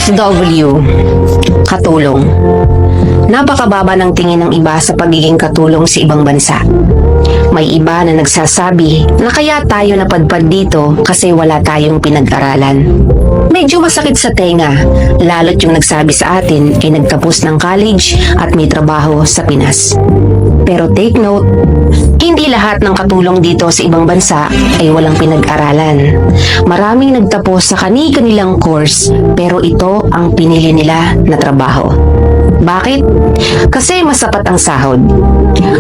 OFW, katulong. Napakababa ng tingin ng iba sa pagiging katulong sa ibang bansa. May iba na nagsasabi na kaya tayo napadpad dito kasi wala tayong pinag-aralan. Medyo masakit sa tenga, lalo't yung nagsabi sa atin ay nagtapos ng college at may trabaho sa Pinas. Pero take note, hindi lahat ng katulong dito sa ibang bansa ay walang pinag-aralan. Maraming nagtapos sa kani-kanilang course pero ito ang pinili nila na trabaho. Bakit? Kasi masapat ang sahod.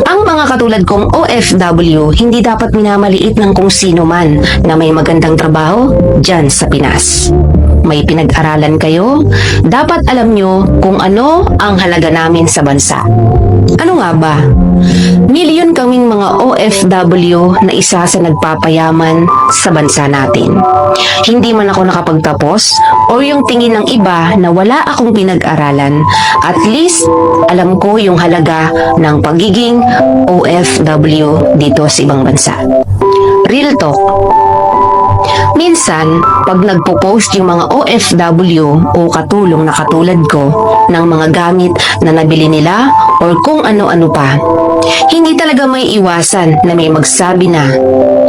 Ang mga katulad kong OFW hindi dapat minamaliit ng kung sino man na may magandang trabaho dyan sa Pinas. May pinag-aralan kayo, dapat alam nyo kung ano ang halaga namin sa bansa. Ano nga ba? Milyon kaming mga OFW na isa sa nagpapayaman sa bansa natin. Hindi man ako nakapagtapos o yung tingin ng iba na wala akong pinag-aralan, at least alam ko yung halaga ng pagiging OFW dito sa ibang bansa. Real talk. Minsan, pag nagpo-post yung mga OFW o katulong na katulad ko ng mga gamit na nabili nila or kung ano-ano pa, hindi talaga may iwasan na may magsabi na,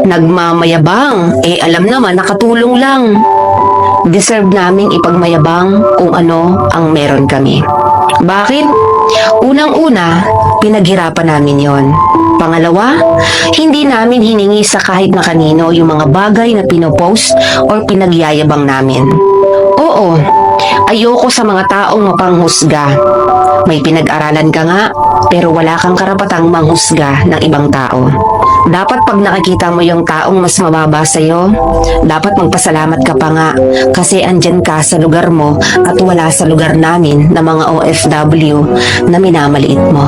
nagmamayabang, alam naman nakatulong lang. Deserve naming ipagmayabang kung ano ang meron kami. Bakit? Unang-una, pinaghirapan namin yon. Pangalawa, hindi namin hiningi sa kahit na kanino yung mga bagay na pinopost or pinagyayabang namin. Oo, ayoko sa mga taong mapanghusga. May pinag-aralan ka nga, pero wala kang karapatang manghusga ng ibang tao. Dapat pag nakikita mo yung taong mas mababa sa'yo, dapat magpasalamat ka pa nga kasi andyan ka sa lugar mo at wala sa lugar namin na mga OFW na minamaliit mo.